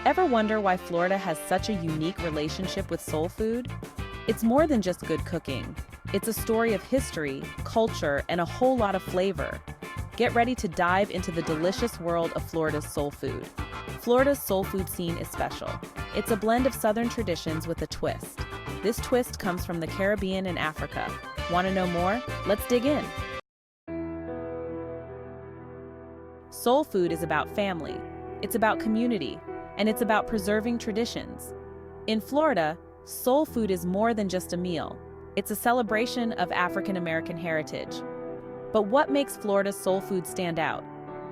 Ever wonder why Florida has such a unique relationship with soul food? It's more than just good cooking. It's a story of history, culture, and a whole lot of flavor. Get ready to dive into the delicious world of Florida's soul food. Florida's soul food scene is special. It's a blend of Southern traditions with a twist. This twist comes from the Caribbean and Africa. Want to know more? Let's dig in. Soul food is about family. It's about community. And it's about preserving traditions. In Florida, soul food is more than just a meal. It's a celebration of African American heritage. But what makes Florida's soul food stand out?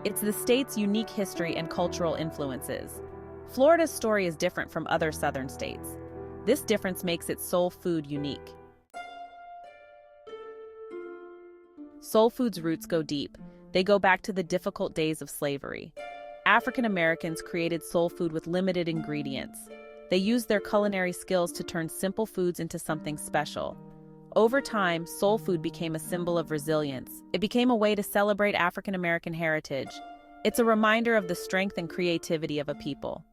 It's the state's unique history and cultural influences. Florida's story is different from other southern states. This difference makes its soul food unique. Soul food's roots go deep. They go back to the difficult days of slavery. African Americans created soul food with limited ingredients. They used their culinary skills to turn simple foods into something special. Over time, soul food became a symbol of resilience. It became a way to celebrate African American heritage. It's a reminder of the strength and creativity of a people.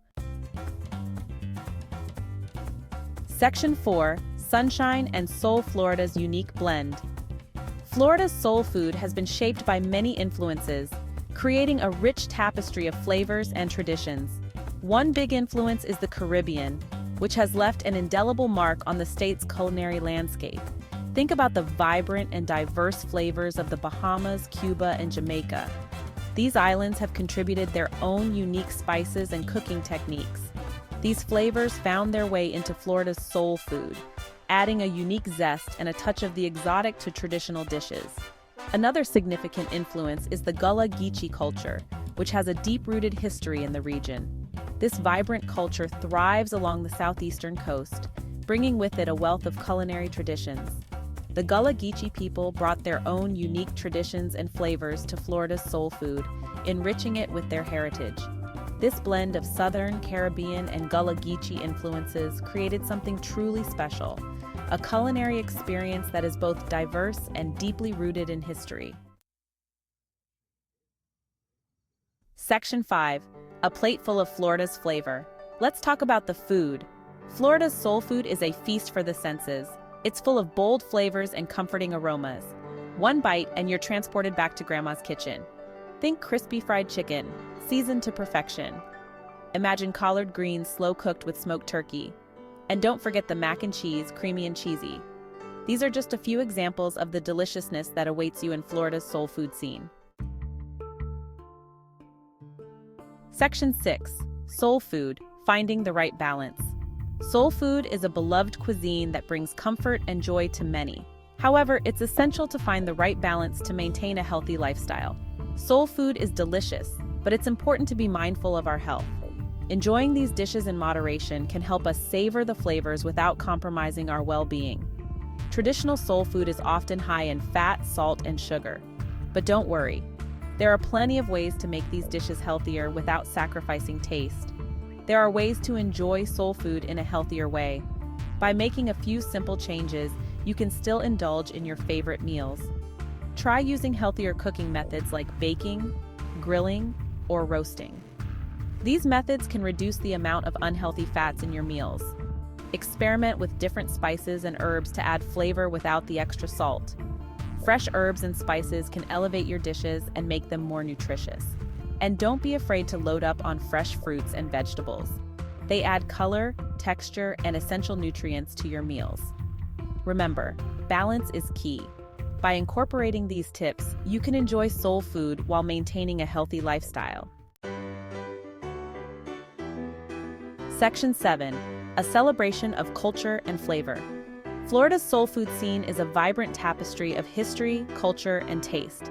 Section 4: Sunshine and Soul. Florida's unique blend. Florida's soul food has been shaped by many influences, creating a rich tapestry of flavors and traditions. One big influence is the Caribbean, which has left an indelible mark on the state's culinary landscape. Think about the vibrant and diverse flavors of the Bahamas, Cuba, and Jamaica. These islands have contributed their own unique spices and cooking techniques. These flavors found their way into Florida's soul food, adding a unique zest and a touch of the exotic to traditional dishes. Another significant influence is the Gullah Geechee culture, which has a deep-rooted history in the region. This vibrant culture thrives along the southeastern coast, bringing with it a wealth of culinary traditions. The Gullah Geechee people brought their own unique traditions and flavors to Florida's soul food, enriching it with their heritage. This blend of Southern, Caribbean, and Gullah Geechee influences created something truly special, a culinary experience that is both diverse and deeply rooted in history. Section 5: A plate full of Florida's flavor. Let's talk about the food. Florida's soul food is a feast for the senses. It's full of bold flavors and comforting aromas. One bite and you're transported back to Grandma's kitchen. Think crispy fried chicken, seasoned to perfection. Imagine collard greens slow-cooked with smoked turkey. And don't forget the mac and cheese, creamy and cheesy. These are just a few examples of the deliciousness that awaits you in Florida's soul food scene. Section 6: Soul food, finding the right balance. Soul food is a beloved cuisine that brings comfort and joy to many. However, it's essential to find the right balance to maintain a healthy lifestyle. Soul food is delicious, but it's important to be mindful of our health. Enjoying these dishes in moderation can help us savor the flavors without compromising our well-being. Traditional soul food is often high in fat, salt, and sugar. But don't worry, there are plenty of ways to make these dishes healthier without sacrificing taste. There are ways to enjoy soul food in a healthier way. By making a few simple changes, you can still indulge in your favorite meals. Try using healthier cooking methods like baking, grilling, or roasting. These methods can reduce the amount of unhealthy fats in your meals. Experiment with different spices and herbs to add flavor without the extra salt. Fresh herbs and spices can elevate your dishes and make them more nutritious. And don't be afraid to load up on fresh fruits and vegetables. They add color, texture, and essential nutrients to your meals. Remember, balance is key. By incorporating these tips, you can enjoy soul food while maintaining a healthy lifestyle. Section 7: A celebration of culture and flavor. Florida's soul food scene is a vibrant tapestry of history, culture, and taste.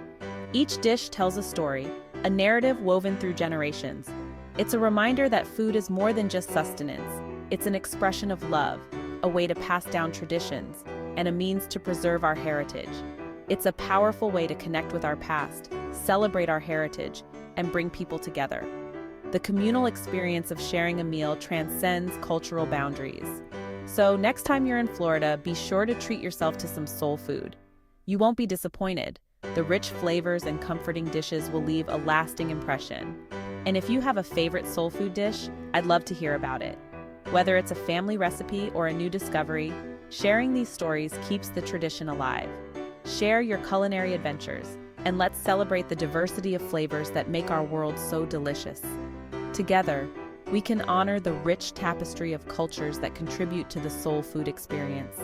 Each dish tells a story, a narrative woven through generations. It's a reminder that food is more than just sustenance. It's an expression of love, a way to pass down traditions, and a means to preserve our heritage. It's a powerful way to connect with our past, celebrate our heritage, and bring people together. The communal experience of sharing a meal transcends cultural boundaries. So next time you're in Florida, be sure to treat yourself to some soul food. You won't be disappointed. The rich flavors and comforting dishes will leave a lasting impression. And if you have a favorite soul food dish, I'd love to hear about it. Whether it's a family recipe or a new discovery, sharing these stories keeps the tradition alive. Share your culinary adventures, and let's celebrate the diversity of flavors that make our world so delicious. Together, we can honor the rich tapestry of cultures that contribute to the soul food experience.